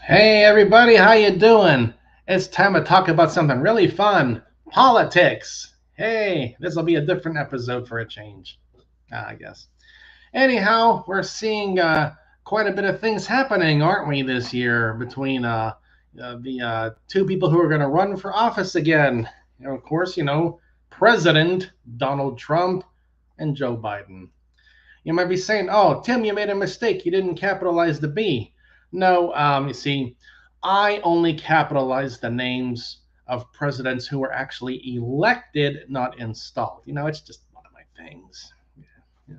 Hey everybody, how you doing? It's time to talk about something really fun. Politics. Hey, this will be a different episode for a change, I guess. Anyhow, we're seeing quite a bit of things happening, aren't we, this year between the two people who are going to run for office again. Of course, President Donald Trump and Joe Biden. You might be saying, "Oh, Tim, you made a mistake. You didn't capitalize the B." No, you see, I only capitalized the names of presidents who were actually elected, not installed. It's just one of my things. Yeah.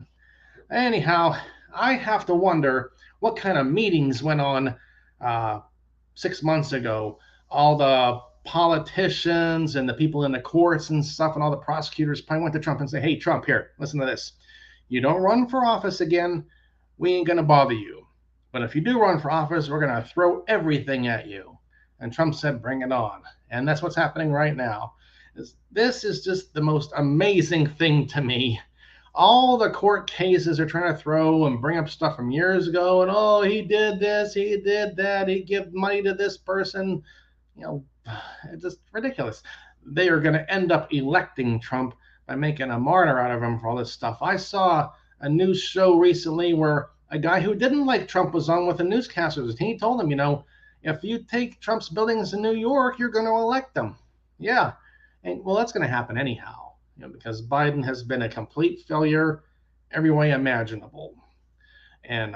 Anyhow, I have to wonder what kind of meetings went on 6 months ago. All the politicians and the people in the courts and stuff, and all the prosecutors probably went to Trump and say, "Hey, Trump, here, listen to this. You don't run for office again, we ain't going to bother you. But if you do run for office, we're going to throw everything at you." And Trump said, "Bring it on." And that's what's happening right now. This is just the most amazing thing to me. All the court cases are trying to throw and bring up stuff from years ago, and oh, he did this, he did that, he gave money to this person. You know, it's just ridiculous. They are going to end up electing Trump by making a martyr out of him for all this stuff. I saw a news show recently where a guy who didn't like Trump was on with the newscasters, and he told them, if you take Trump's buildings in New York, you're going to elect them. Yeah. And well, that's going to happen anyhow, because Biden has been a complete failure every way imaginable. And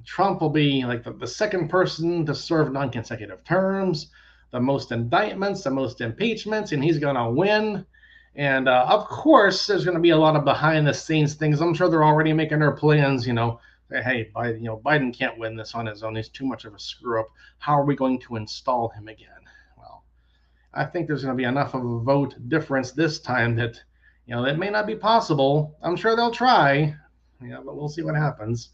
Trump will be like the second person to serve non-consecutive terms, the most indictments, the most impeachments, and he's going to win. And of course, there's going to be a lot of behind-the-scenes things. I'm sure they're already making their plans. Hey, Biden can't win this on his own. He's too much of a screw-up. How are we going to install him again? Well, I think there's going to be enough of a vote difference this time that, it may not be possible. I'm sure they'll try, but we'll see what happens.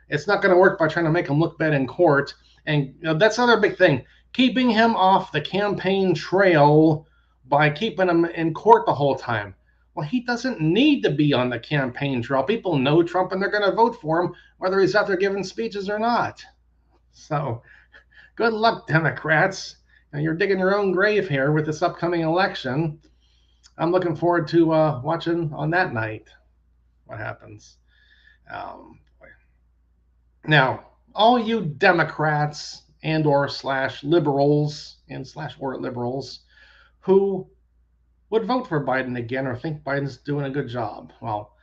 It's not going to work by trying to make him look bad in court. And that's another big thing. Keeping him off the campaign trail by keeping him in court the whole time. Well, he doesn't need to be on the campaign trail. People know Trump and they're going to vote for him, whether he's out there giving speeches or not. So good luck, Democrats. You're digging your own grave here with this upcoming election. I'm looking forward to watching on that night what happens. Um, Now, all you Democrats and or slash liberals and slash or liberals who would vote for Biden again or think Biden's doing a good job, well,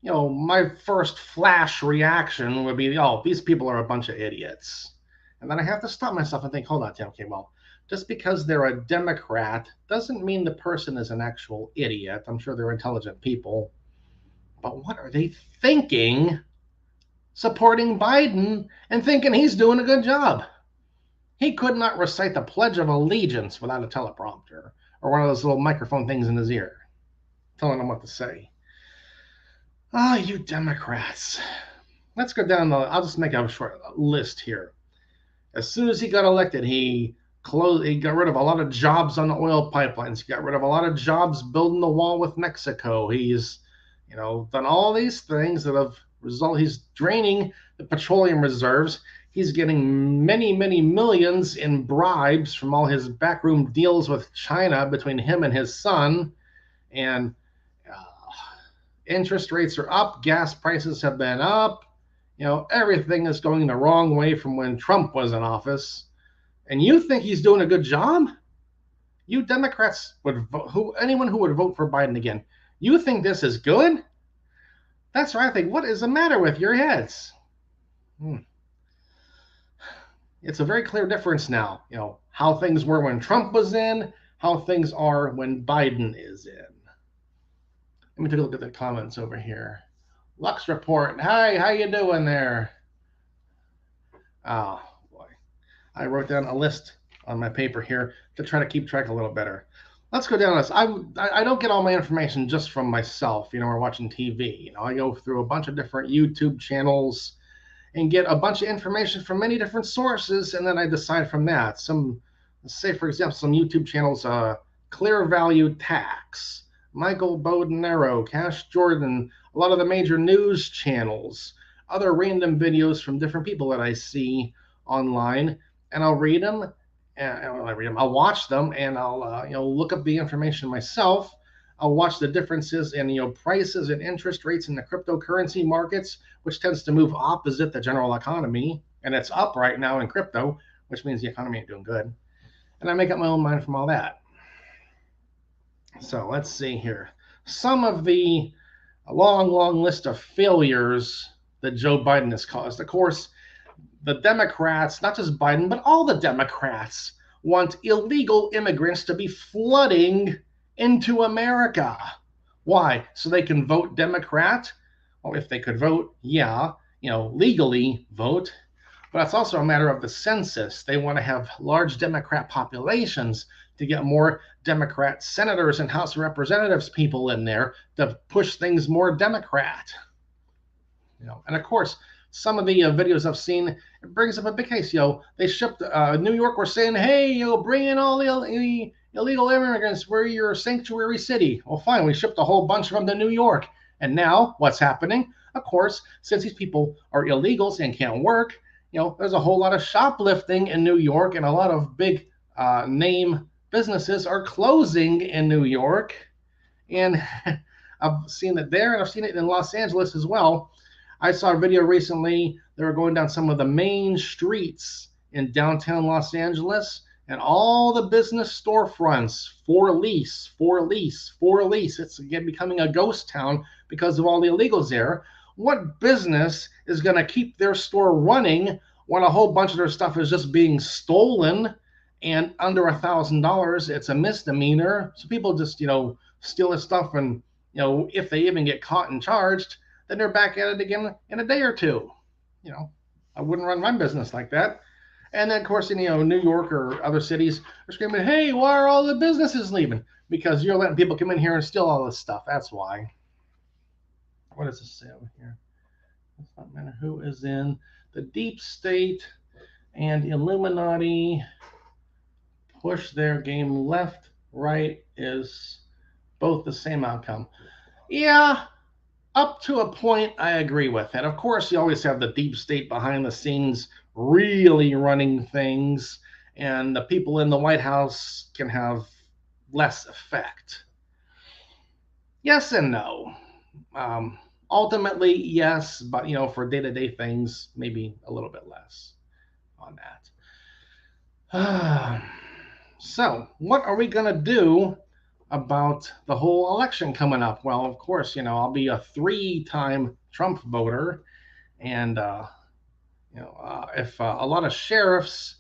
my first flash reaction would be, oh, these people are a bunch of idiots. And then I have to stop myself and think, hold on, Tim, okay, well, just because they're a Democrat doesn't mean the person is an actual idiot. I'm sure they're intelligent people. But what are they thinking supporting Biden and thinking he's doing a good job? He could not recite the Pledge of Allegiance without a teleprompter or one of those little microphone things in his ear telling him what to say. Ah, you Democrats. Let's go down I'll just make a short list here. As soon as he got elected, he got rid of a lot of jobs on the oil pipelines. He got rid of a lot of jobs building the wall with Mexico. He's, done all these things that have resulted. He's draining the petroleum reserves. He's getting many, many millions in bribes from all his backroom deals with China between him and his son. And interest rates are up. Gas prices have been up. Everything is going the wrong way from when Trump was in office. And you think he's doing a good job? You Democrats would vote, anyone who would vote for Biden again, you think this is good? That's right. I think, what is the matter with your heads? It's a very clear difference now, how things were when Trump was in, how things are when Biden is in. Let me take a look at the comments over here. Lux Report. Hi, how you doing there? Oh, boy. I wrote down a list on my paper here to try to keep track a little better. Let's go down this. I don't get all my information just from myself, or watching TV. I go through a bunch of different YouTube channels and get a bunch of information from many different sources, and then I decide from that. Say, for example, some YouTube channels, Clear Value Tax, Michael Bodenero, Cash Jordan, a lot of the major news channels, other random videos from different people that I see online. and I'll read them, I'll watch them, and I'll look up the information myself. I'll watch the differences in prices and interest rates in the cryptocurrency markets, which tends to move opposite the general economy, and it's up right now in crypto, which means the economy ain't doing good. And I make up my own mind from all that. So let's see here. Some of the long list of failures that Joe Biden has caused. Of course, the Democrats, not just Biden, but all the Democrats, want illegal immigrants to be flooding into America. Why? So they can vote Democrat? Well, if they could vote, yeah, legally vote. But it's also a matter of the census. They want to have large Democrat populations to get more Democrat senators and House of Representatives people in there to push things more Democrat. And of course, some of the videos I've seen, it brings up a big case. They shipped New York were saying, hey, bring in all the illegal immigrants. We're your sanctuary city. Well, fine, we shipped a whole bunch of them to New York. And now what's happening? Of course, since these people are illegals and can't work, there's a whole lot of shoplifting in New York, and a lot of big name businesses are closing in New York. And I've seen it there, and I've seen it in Los Angeles as well. I saw a video recently. They were going down some of the main streets in downtown Los Angeles, and all the business storefronts for lease. It's again becoming a ghost town because of all the illegals there. What business is going to keep their store running when a whole bunch of their stuff is just being stolen, and under $1,000 it's a misdemeanor? So people just steal this stuff, and if they even get caught and charged, then they're back at it again in a day or two. I wouldn't run my business like that. And then of course in New York or other cities are screaming, hey, why are all the businesses leaving? Because you're letting people come in here and steal all this stuff. That's why. What does this say over here? It's not matter who is in the deep state and Illuminati push their game left, right is both the same outcome. Yeah, up to a point, I agree with it. Of course, you always have the deep state behind the scenes really running things, and the people in the White House can have less effect. Yes and no. Ultimately, yes, but for day-to-day things, maybe a little bit less on that. So, what are we gonna do about the whole election coming up? Well, of course, I'll be a 3-time Trump voter, and if a lot of sheriffs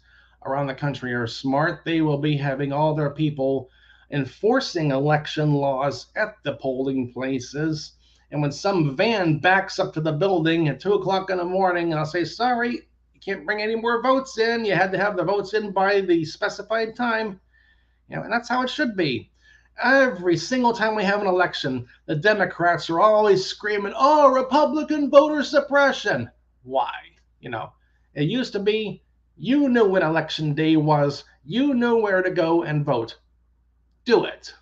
around the country are smart, they will be having all their people enforcing election laws at the polling places. And when some van backs up to the building at 2 o'clock in the morning, I'll say, sorry, you can't bring any more votes in. You had to have the votes in by the specified time. And that's how it should be. Every single time we have an election, the Democrats are always screaming, oh, Republican voter suppression. Why? It used to be, you knew when election day was, you knew where to go and vote. Do it.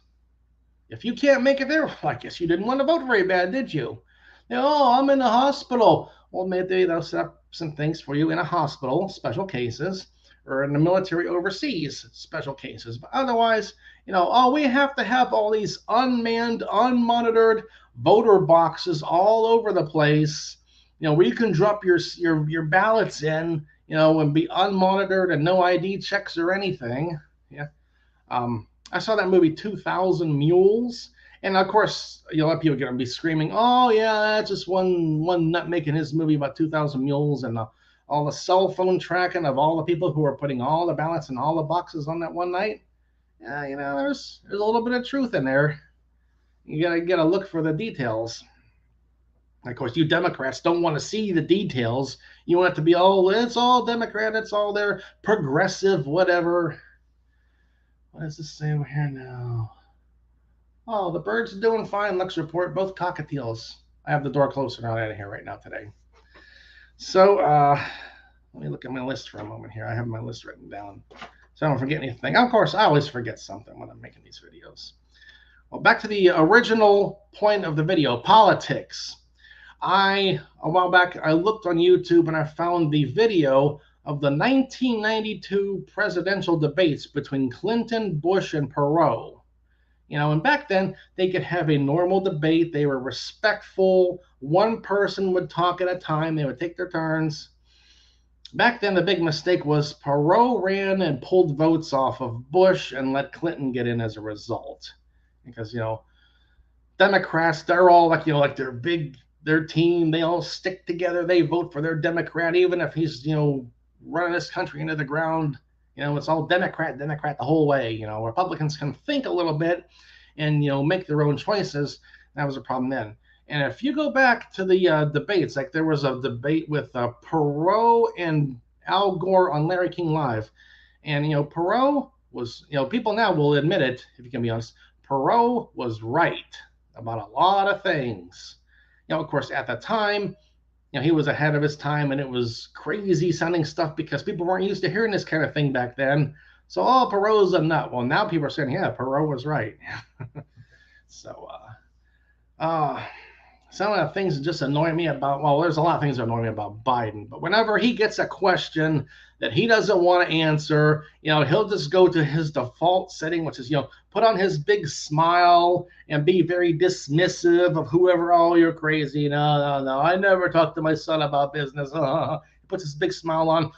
If you can't make it there, I guess you didn't want to vote very bad, did you? Oh, I'm in the hospital. Well, maybe they'll set up some things for you in a hospital, special cases, or in the military overseas, special cases. But otherwise, we have to have all these unmanned, unmonitored voter boxes all over the place, where you can drop your ballots in, and be unmonitored and no ID checks or anything. Yeah. I saw that movie 2,000 Mules, and of course, a lot of people are going to be screaming, oh yeah, that's just one nut making his movie about 2,000 Mules, and all the cell phone tracking of all the people who are putting all the ballots in all the boxes on that one night. Yeah, there's a little bit of truth in there. You gotta look for the details. Of course, you Democrats don't want to see the details. You want it to be, it's all Democrat, it's all their progressive, whatever. What does this say over here now? Oh, the birds are doing fine. Let's report both cockatiels. I have the door closed, so I'm out of here right now today. So, let me look at my list for a moment here. I have my list written down, so I don't forget anything. Of course, I always forget something when I'm making these videos. Well, back to the original point of the video, politics. A while back, I looked on YouTube and I found the video of the 1992 presidential debates between Clinton, Bush, and Perot. And back then they could have a normal debate. They were respectful. One person would talk at a time. They would take their turns. Back then, the big mistake was Perot ran and pulled votes off of Bush and let Clinton get in as a result. Because, Democrats, they're all like their team, they all stick together. They vote for their Democrat, even if he's, running this country into the ground. It's all Democrat the whole way. Republicans can think a little bit and, make their own choices. That was a problem then. And if you go back to the debates, like there was a debate with Perot and Al Gore on Larry King Live. And, Perot was, people now will admit it, if you can be honest, Perot was right about a lot of things. Of course, at the time, he was ahead of his time, and it was crazy sounding stuff because people weren't used to hearing this kind of thing back then. So, Perot's a nut. Well, now people are saying, yeah, Perot was right. So, some of the things that just annoy me about, well, there's a lot of things that annoy me about Biden, but whenever he gets a question that he doesn't want to answer, he'll just go to his default setting, which is, put on his big smile and be very dismissive of whoever, oh, you're crazy. No, I never talked to my son about business. He puts his big smile on,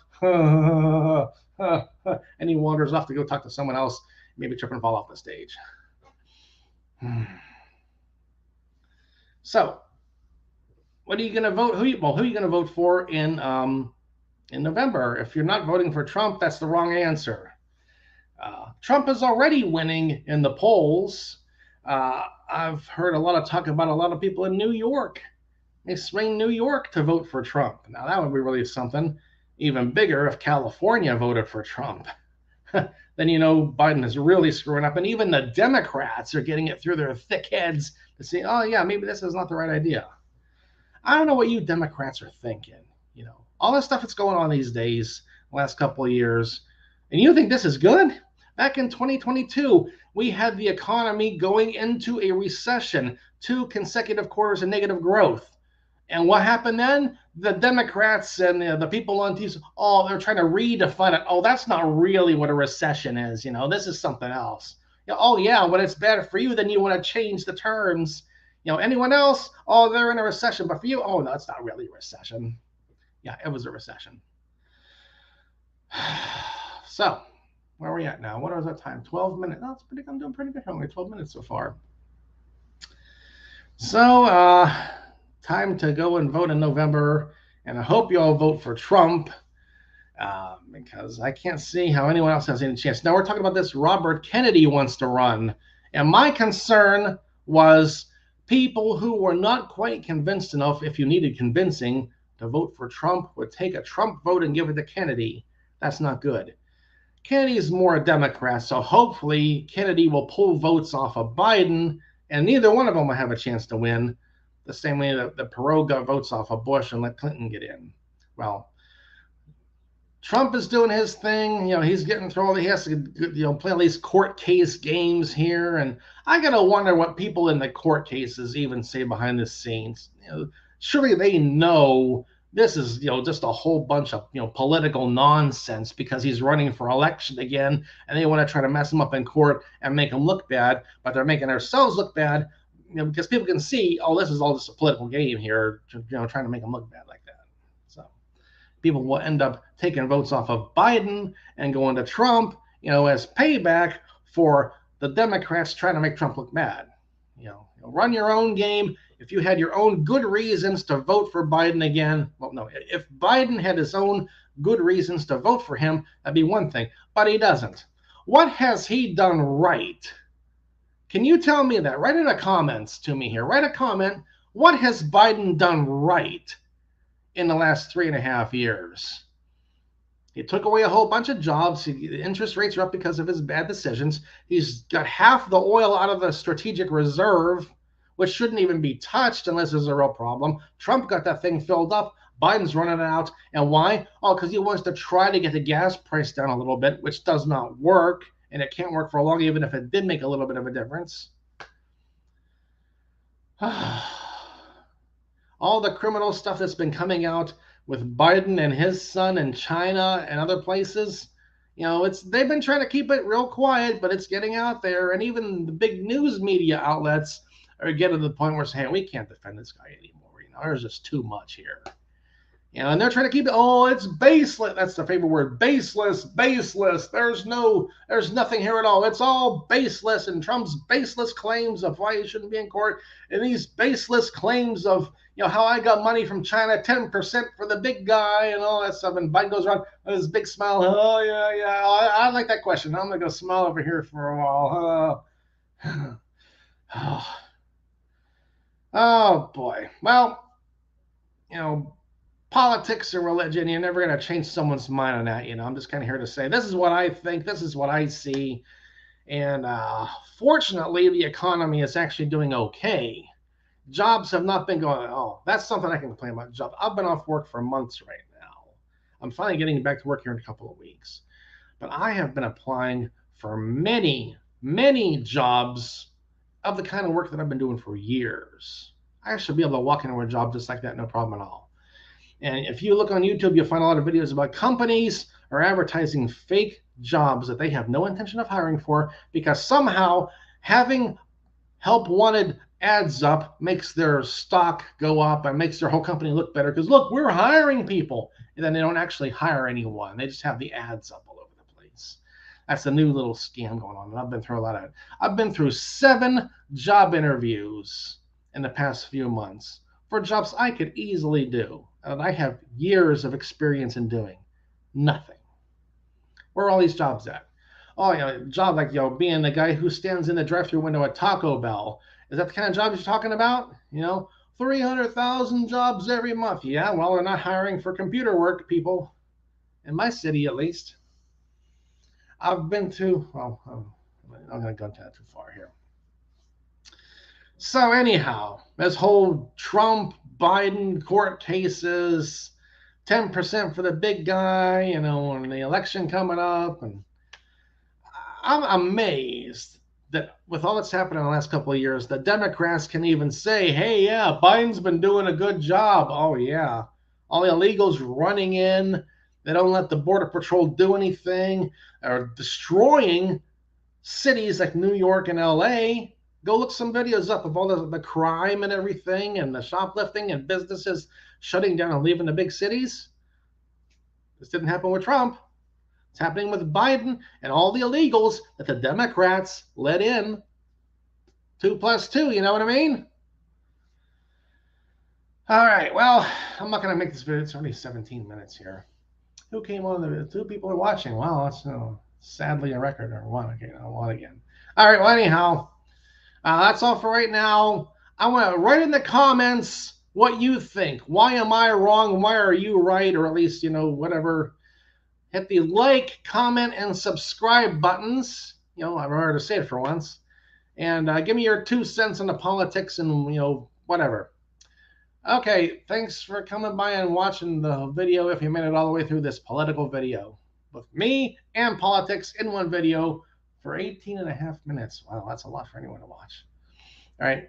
and he wanders off to go talk to someone else, maybe trip and fall off the stage. So, what are you going to vote? Who are you going to vote for in November? If you're not voting for Trump, that's the wrong answer. Trump is already winning in the polls. I've heard a lot of talk about a lot of people in New York. They swing New York to vote for Trump. Now, that would be really something. Even bigger if California voted for Trump. Then Biden is really screwing up. And even the Democrats are getting it through their thick heads to say, oh, yeah, maybe this is not the right idea. I don't know what you Democrats are thinking. All this stuff that's going on these days, last couple of years, and you think this is good? Back in 2022, we had the economy going into a recession, 2 consecutive quarters of negative growth. And what happened then? The Democrats and the people on TV, they're trying to redefine it. Oh, that's not really what a recession is. This is something else. When it's bad for you, then you want to change the terms. Anyone else? Oh, they're in a recession. But for you, oh, no, it's not really a recession. Yeah, it was a recession. So, where are we at now? What is our time? 12 minutes. Oh, I'm doing pretty good. Only 12 minutes so far. So, time to go and vote in November. And I hope you all vote for Trump because I can't see how anyone else has any chance. Now, we're talking about this. Robert Kennedy wants to run. And my concern was people who were not quite convinced enough, if you needed convincing, to vote for Trump would take a Trump vote and give it to Kennedy. That's not good. Kennedy is more a Democrat, so hopefully Kennedy will pull votes off of Biden, and neither one of them will have a chance to win, the same way that Perot got votes off of Bush and let Clinton get in. Well, Trump is doing his thing. He's getting through all. He has to, play all these court case games here, and I gotta wonder what people in the court cases even say behind the scenes. Surely they know this is, just a whole bunch of, political nonsense because he's running for election again, and they want to try to mess him up in court and make him look bad, but they're making themselves look bad, because people can see, oh, this is all just a political game here, trying to make him look bad like that. So people will end up taking votes off of Biden and going to Trump, as payback for the Democrats trying to make Trump look bad. Run your own game. If you had your own good reasons to vote for Biden again, well, no, if Biden had his own good reasons to vote for him, that'd be one thing, but he doesn't. What has he done right? Can you tell me that? Write in the comments to me here. Write a comment. What has Biden done right in the last 3.5 years? He took away a whole bunch of jobs. The interest rates are up because of his bad decisions. He's got half the oil out of the strategic reserve, which shouldn't even be touched unless there's a real problem. Trump got that thing filled up. Biden's running it out. And why? Oh, because he wants to try to get the gas price down a little bit, which does not work. And it can't work for long, even if it did make a little bit of a difference. All the criminal stuff that's been coming out with Biden and his son in China and other places. They've been trying to keep it real quiet, but it's getting out there, and even the big news media outlets are getting to the point where saying, hey, we can't defend this guy anymore. There's just too much here. And they're trying to keep it, it's baseless. That's the favorite word, baseless, baseless. There's nothing here at all. It's all baseless. And Trump's baseless claims of why he shouldn't be in court, and these baseless claims of, how I got money from China, 10% for the big guy and all that stuff. And Biden goes around with his big smile. Oh, yeah. I like that question. I'm going to go smile over here for a while. Oh, boy. Well, politics or religion, you're never going to change someone's mind on that. I'm just kind of here to say, this is what I think. This is what I see. And fortunately, the economy is actually doing okay. Jobs have not been going, that's something I can complain about. Jobs. I've been off work for months right now. I'm finally getting back to work here in a couple of weeks. But I have been applying for many, many jobs of the kind of work that I've been doing for years. I should be able to walk into a job just like that, no problem at all. And if you look on YouTube, you'll find a lot of videos about companies are advertising fake jobs that they have no intention of hiring for, because somehow having help wanted ads up makes their stock go up and makes their whole company look better. Because look, we're hiring people. And then they don't actually hire anyone. They just have the ads up all over the place. That's a new little scam going on. And I've been through a lot of it. I've been through 7 job interviews in the past few months for jobs I could easily do, and I have years of experience in doing. Nothing. Where are all these jobs at? Job like, being the guy who stands in the drive-thru window at Taco Bell. Is that the kind of job you're talking about? 300,000 jobs every month. Yeah, well, they're not hiring for computer work, people. In my city, at least. I've been to, I'm going to go too far here. So anyhow, this whole Trump, Biden court cases, 10% for the big guy, and the election coming up. And I'm amazed that with all that's happened in the last couple of years, the Democrats can even say, hey, yeah, Biden's been doing a good job. Oh, yeah. All the illegals running in. They don't let the Border Patrol do anything. They're destroying cities like New York and LA. Go look some videos up of all the crime and everything, and the shoplifting and businesses shutting down and leaving the big cities. This didn't happen with Trump. It's happening with Biden and all the illegals that the Democrats let in. 2 + 2, you know what I mean? All right, well, I'm not going to make this video. It's only 17 minutes here. Who came on? The 2 people are watching. Wow, that's sadly a record, or one. Okay, one again. All right, well, anyhow, that's all for right now. I want to write in the comments what you think. Why am I wrong? Why are you right? Or at least, whatever. Hit the like, comment, and subscribe buttons. I remember to say it for once. And give me your 2 cents on the politics and, whatever. Okay, thanks for coming by and watching the video if you made it all the way through this political video. With me and politics in one video for 18.5 minutes. Wow, that's a lot for anyone to watch. All right.